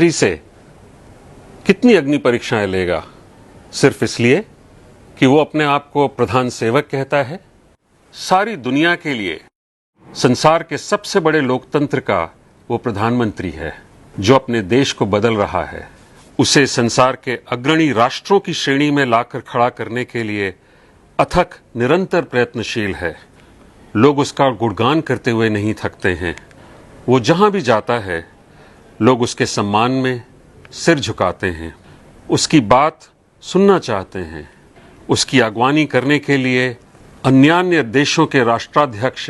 प्रधानमंत्री से कितनी अग्नि परीक्षाएं लेगा, सिर्फ इसलिए कि वो अपने आप को प्रधान सेवक कहता है। सारी दुनिया के लिए संसार के सबसे बड़े लोकतंत्र का वो प्रधानमंत्री है जो अपने देश को बदल रहा है। उसे संसार के अग्रणी राष्ट्रों की श्रेणी में लाकर खड़ा करने के लिए अथक निरंतर प्रयत्नशील है। लोग उसका गुणगान करते हुए नहीं थकते हैं। वो जहां भी जाता है लोग उसके सम्मान में सिर झुकाते हैं, उसकी बात सुनना चाहते हैं। उसकी अगवानी करने के लिए अन्यान्य देशों के राष्ट्राध्यक्ष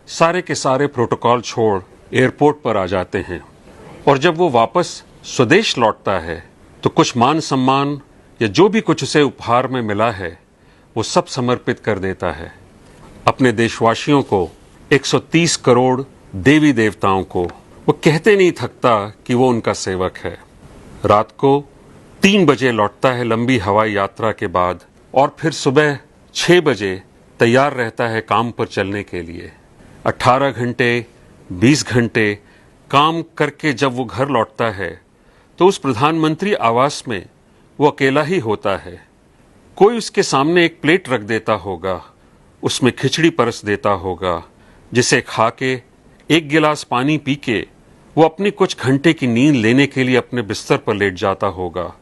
सारे के सारे प्रोटोकॉल छोड़ एयरपोर्ट पर आ जाते हैं और जब वो वापस स्वदेश लौटता है तो कुछ मान सम्मान या जो भी कुछ उसे उपहार में मिला है वो सब समर्पित कर देता है। अपने देशवासियों को, 130 करोड़ देवी देवताओं को वो कहते नहीं थकता कि वो उनका सेवक है। रात को 3 बजे लौटता है लंबी हवाई यात्रा के बाद और फिर सुबह 6 बजे तैयार रहता है काम पर चलने के लिए। 18 घंटे 20 घंटे काम करके जब वो घर लौटता है तो उस प्रधानमंत्री आवास में वो अकेला ही होता है। कोई उसके सामने एक प्लेट रख देता होगा, उसमें खिचड़ी परस देता होगा, जिसे खा के 1 गिलास पानी पी के वो अपनी कुछ घंटे की नींद लेने के लिए अपने बिस्तर पर लेट जाता होगा।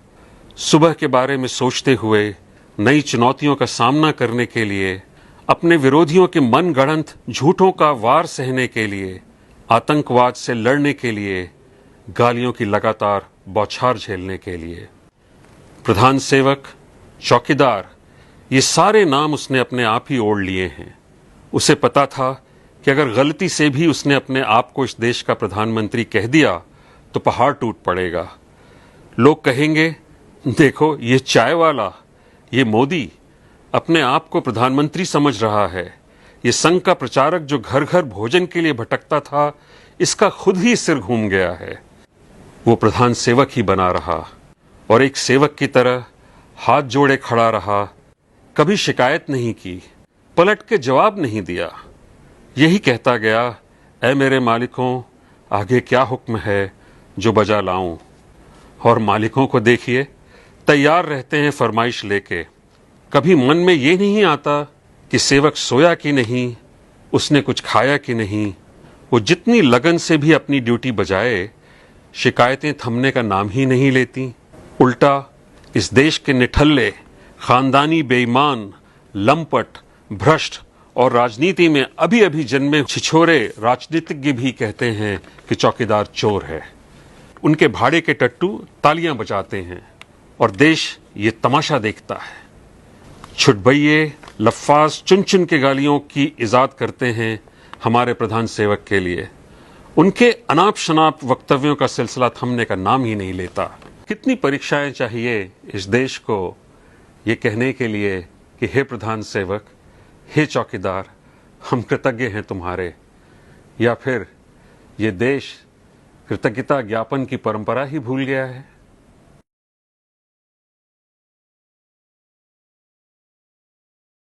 सुबह के बारे में सोचते हुए, नई चुनौतियों का सामना करने के लिए, अपने विरोधियों के मनगढ़ंत झूठों का वार सहने के लिए, आतंकवाद से लड़ने के लिए, गालियों की लगातार बौछार झेलने के लिए। प्रधान सेवक, चौकीदार, ये सारे नाम उसने अपने आप ही ओढ़ लिए हैं। उसे पता था कि अगर गलती से भी उसने अपने आप को इस देश का प्रधानमंत्री कह दिया तो पहाड़ टूट पड़ेगा। लोग कहेंगे, देखो ये चाय वाला, ये मोदी अपने आप को प्रधानमंत्री समझ रहा है। ये संघ का प्रचारक जो घर घर भोजन के लिए भटकता था, इसका खुद ही सिर घूम गया है। वो प्रधान सेवक ही बना रहा और एक सेवक की तरह हाथ जोड़े खड़ा रहा। कभी शिकायत नहीं की, पलट के जवाब नहीं दिया। यही कहता गया, ऐ मेरे मालिकों, आगे क्या हुक्म है जो बजा लाऊं। और मालिकों को देखिए, तैयार रहते हैं फरमाइश लेके। कभी मन में ये नहीं आता कि सेवक सोया कि नहीं, उसने कुछ खाया कि नहीं। वो जितनी लगन से भी अपनी ड्यूटी बजाए, शिकायतें थमने का नाम ही नहीं लेती। उल्टा इस देश के निठल्ले, खानदानी बेईमान, लंपट, भ्रष्ट और राजनीति में अभी अभी जन्मे छिछोरे राजनीतिज्ञ भी कहते हैं कि चौकीदार चोर है। उनके भाड़े के टट्टू तालियां बजाते हैं और देश ये तमाशा देखता है। छुटभइये लफ्फाज चुन चुन के गालियों की इजाद करते हैं हमारे प्रधान सेवक के लिए। उनके अनाप शनाप वक्तव्यों का सिलसिला थमने का नाम ही नहीं लेता। कितनी परीक्षाएं चाहिए इस देश को ये कहने के लिए कि हे प्रधान सेवक, हे चौकीदार, हम कृतज्ञ हैं तुम्हारे। या फिर ये देश कृतज्ञता ज्ञापन की परंपरा ही भूल गया है।